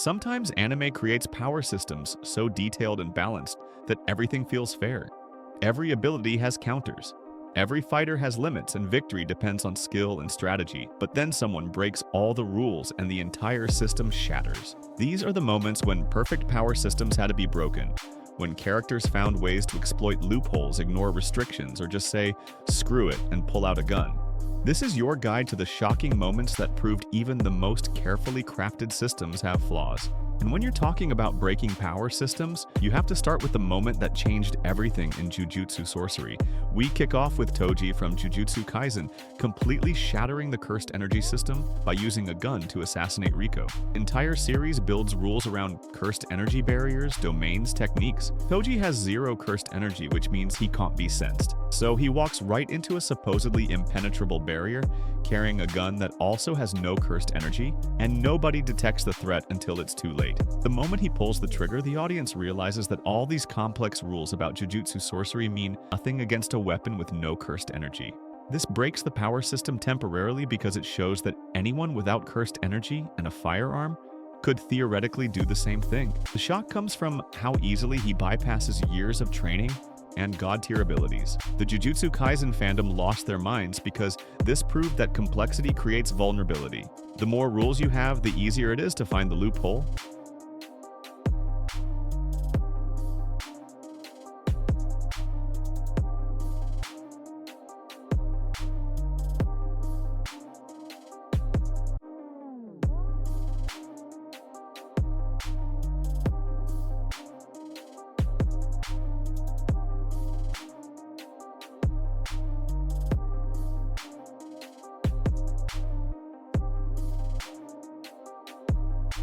Sometimes anime creates power systems so detailed and balanced that everything feels fair. Every ability has counters. Every fighter has limits and victory depends on skill and strategy, but then someone breaks all the rules and the entire system shatters. These are the moments when perfect power systems had to be broken, when characters found ways to exploit loopholes, ignore restrictions, or just say, screw it, and pull out a gun. This is your guide to the shocking moments that proved even the most carefully crafted systems have flaws. And when you're talking about breaking power systems, you have to start with the moment that changed everything in Jujutsu sorcery. We kick off with Toji from Jujutsu Kaisen, completely shattering the cursed energy system by using a gun to assassinate Riko. Entire series builds rules around cursed energy barriers, domains, techniques. Toji has zero cursed energy, which means he can't be sensed. So he walks right into a supposedly impenetrable barrier, carrying a gun that also has no cursed energy, and nobody detects the threat until it's too late. The moment he pulls the trigger, the audience realizes that all these complex rules about Jujutsu sorcery mean nothing against a weapon with no cursed energy. This breaks the power system temporarily because it shows that anyone without cursed energy and a firearm could theoretically do the same thing. The shock comes from how easily he bypasses years of training and god-tier abilities. The Jujutsu Kaisen fandom lost their minds because this proved that complexity creates vulnerability. The more rules you have, the easier it is to find the loophole.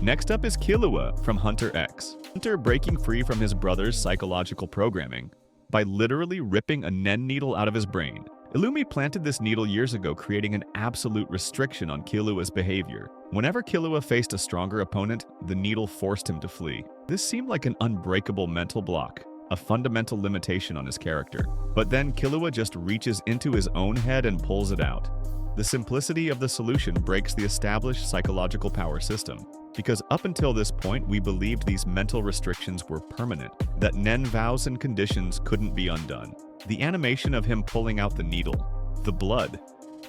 Next up is Killua from Hunter X. Hunter breaking free from his brother's psychological programming by literally ripping a nen needle out of his brain. Illumi planted this needle years ago, creating an absolute restriction on Killua's behavior. Whenever Killua faced a stronger opponent, the needle forced him to flee. This seemed like an unbreakable mental block, a fundamental limitation on his character. But then Killua just reaches into his own head and pulls it out. The simplicity of the solution breaks the established psychological power system. Because up until this point, we believed these mental restrictions were permanent, that nen vows and conditions couldn't be undone. The animation of him pulling out the needle, the blood,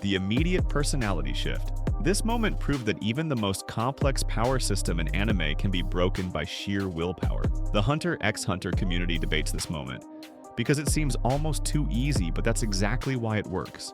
the immediate personality shift. This moment proved that even the most complex power system in anime can be broken by sheer willpower. The Hunter x Hunter community debates this moment, because it seems almost too easy, but that's exactly why it works.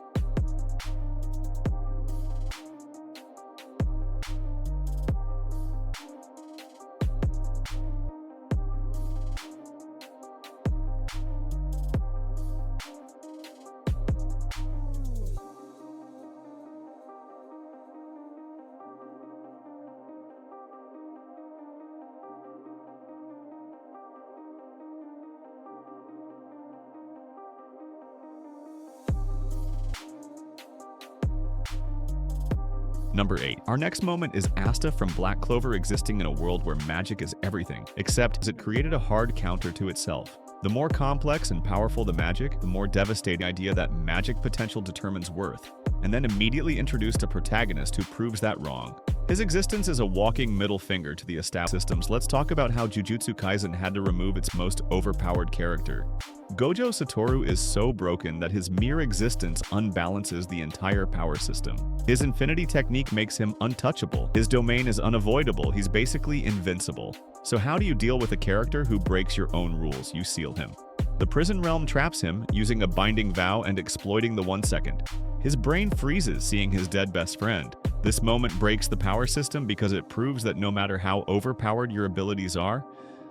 Number 8. Our next moment is Asta from Black Clover existing in a world where magic is everything, except it created a hard counter to itself. The more complex and powerful the magic, the more devastating the idea that magic potential determines worth, and then immediately introduced a protagonist who proves that wrong. His existence is a walking middle finger to the established systems. Let's talk about how Jujutsu Kaisen had to remove its most overpowered character. Gojo Satoru is so broken that his mere existence unbalances the entire power system. His infinity technique makes him untouchable. His domain is unavoidable. He's basically invincible. So how do you deal with a character who breaks your own rules? You seal him. The prison realm traps him, using a binding vow and exploiting the 1 second. His brain freezes, seeing his dead best friend. This moment breaks the power system because it proves that no matter how overpowered your abilities are,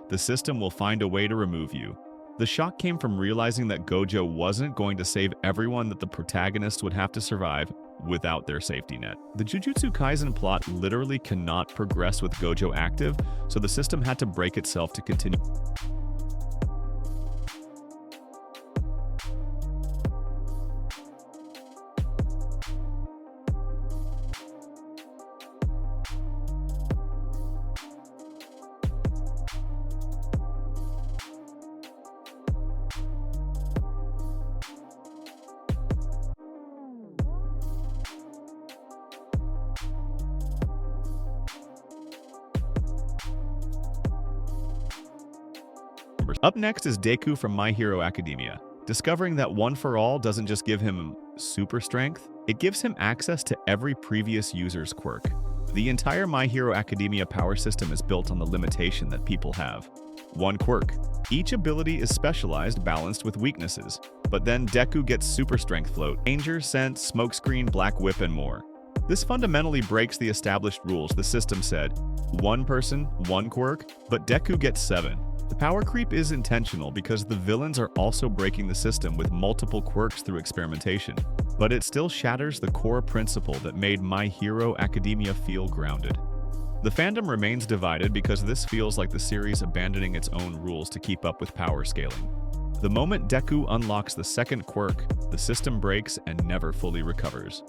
the system will find a way to remove you. The shock came from realizing that Gojo wasn't going to save everyone, that the protagonist would have to survive without their safety net. The Jujutsu Kaisen plot literally cannot progress with Gojo active, so the system had to break itself to continue. number. Up next is Deku from My Hero Academia. Discovering that One for All doesn't just give him super strength, it gives him access to every previous user's quirk. The entire My Hero Academia power system is built on the limitation that people have. One quirk. Each ability is specialized, balanced with weaknesses. But then Deku gets super strength float, danger, sense, smokescreen, black whip, and more. This fundamentally breaks the established rules. The system said, one person, one quirk, but Deku gets 7. The power creep is intentional because the villains are also breaking the system with multiple quirks through experimentation. But it still shatters the core principle that made My Hero Academia feel grounded. The fandom remains divided because this feels like the series abandoning its own rules to keep up with power scaling. The moment Deku unlocks the second quirk, the system breaks and never fully recovers.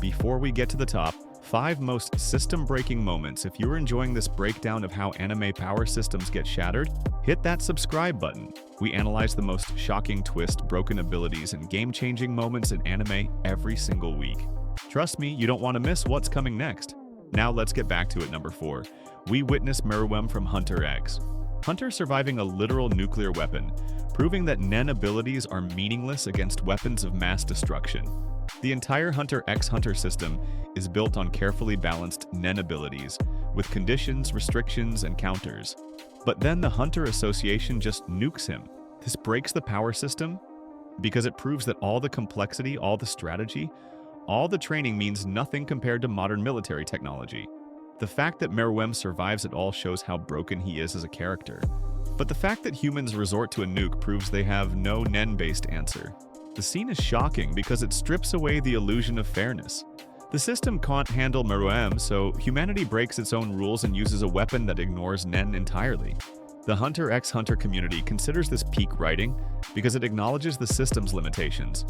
Before we get to the top 5 most system-breaking moments, if you're enjoying this breakdown of how anime power systems get shattered, hit that subscribe button. We analyze the most shocking twist, broken abilities, and game-changing moments in anime every single week. Trust me, you don't want to miss what's coming next. Now let's get back to it. Number 4. We witness Meruem from Hunter X. Hunter surviving a literal nuclear weapon, proving that Nen abilities are meaningless against weapons of mass destruction. The entire Hunter x Hunter system is built on carefully balanced Nen abilities, with conditions, restrictions, and counters. But then the Hunter Association just nukes him. This breaks the power system because it proves that all the complexity, all the strategy, all the training means nothing compared to modern military technology. The fact that Meruem survives it all shows how broken he is as a character. But the fact that humans resort to a nuke proves they have no Nen-based answer. The scene is shocking because it strips away the illusion of fairness. The system can't handle Meruem, so humanity breaks its own rules and uses a weapon that ignores Nen entirely. The Hunter x Hunter community considers this peak writing because it acknowledges the system's limitations.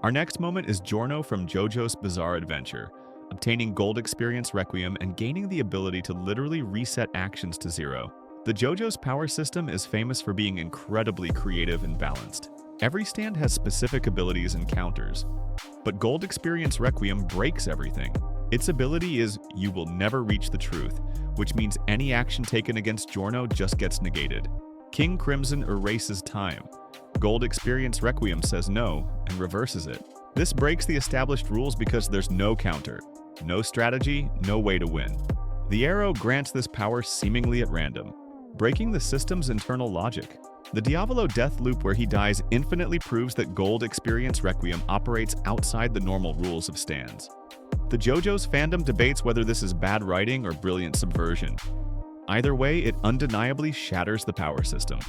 Our next moment is Giorno from Jojo's Bizarre Adventure, obtaining Gold Experience Requiem and gaining the ability to literally reset actions to 0. The Jojo's power system is famous for being incredibly creative and balanced. Every stand has specific abilities and counters, but Gold Experience Requiem breaks everything. Its ability is you will never reach the truth, which means any action taken against Giorno just gets negated. King Crimson erases time. Gold Experience Requiem says no and reverses it. This breaks the established rules because there's no counter, no strategy, no way to win. The arrow grants this power seemingly at random, breaking the system's internal logic. The Diavolo death loop where he dies infinitely proves that Gold Experience Requiem operates outside the normal rules of stands. The Jojos fandom debates whether this is bad writing or brilliant subversion. Either way, it undeniably shatters the power system.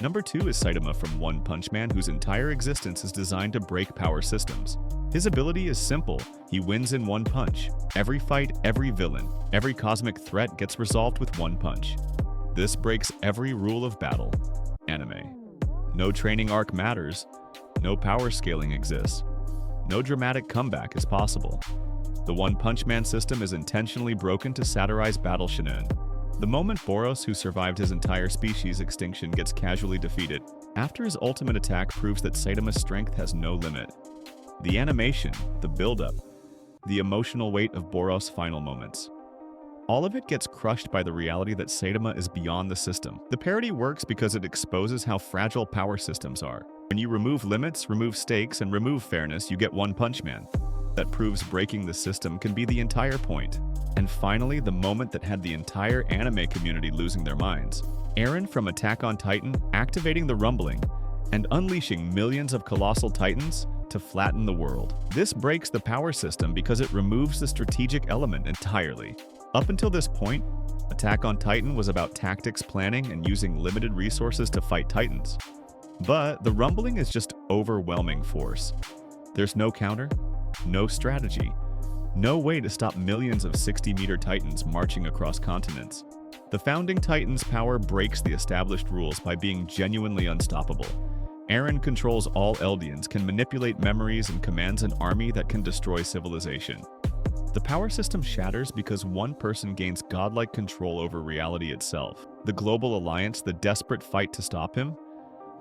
Number 2 is Saitama from One Punch Man, whose entire existence is designed to break power systems. His ability is simple. He wins in one punch. Every fight, every villain, every cosmic threat gets resolved with one punch. This breaks every rule of battle. Anime. No training arc matters. No power scaling exists. No dramatic comeback is possible. The One Punch Man system is intentionally broken to satirize battle shinen. The moment Boros, who survived his entire species extinction, gets casually defeated, after his ultimate attack proves that Saitama's strength has no limit. The animation, the build-up, the emotional weight of Boros' final moments. All of it gets crushed by the reality that Saitama is beyond the system. The parody works because it exposes how fragile power systems are. When you remove limits, remove stakes, and remove fairness, you get One Punch Man. That proves breaking the system can be the entire point. And finally, the moment that had the entire anime community losing their minds. Eren from Attack on Titan activating the rumbling and unleashing millions of colossal titans to flatten the world. This breaks the power system because it removes the strategic element entirely. Up until this point, Attack on Titan was about tactics, planning, and using limited resources to fight titans. But the rumbling is just overwhelming force. There's no counter, no strategy, no way to stop millions of 60-meter titans marching across continents. The founding titan's power breaks the established rules by being genuinely unstoppable. Eren controls all Eldians, can manipulate memories, and commands an army that can destroy civilization. The power system shatters because one person gains godlike control over reality itself. The global alliance, the desperate fight to stop him,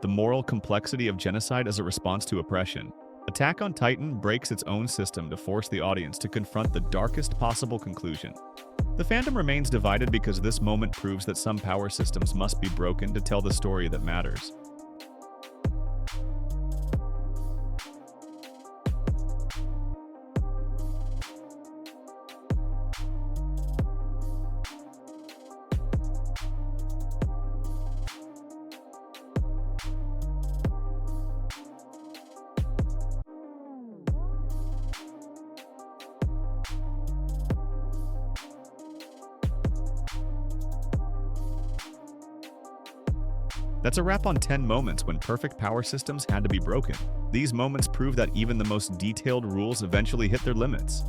the moral complexity of genocide as a response to oppression. Attack on Titan breaks its own system to force the audience to confront the darkest possible conclusion. The fandom remains divided because this moment proves that some power systems must be broken to tell the story that matters. That's a wrap on 10 moments when perfect power systems had to be broken. These moments prove that even the most detailed rules eventually hit their limits.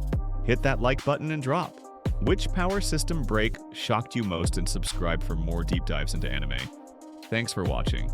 Hit that like button and drop. Which power system break shocked you most, and subscribe for more deep dives into anime. Thanks for watching.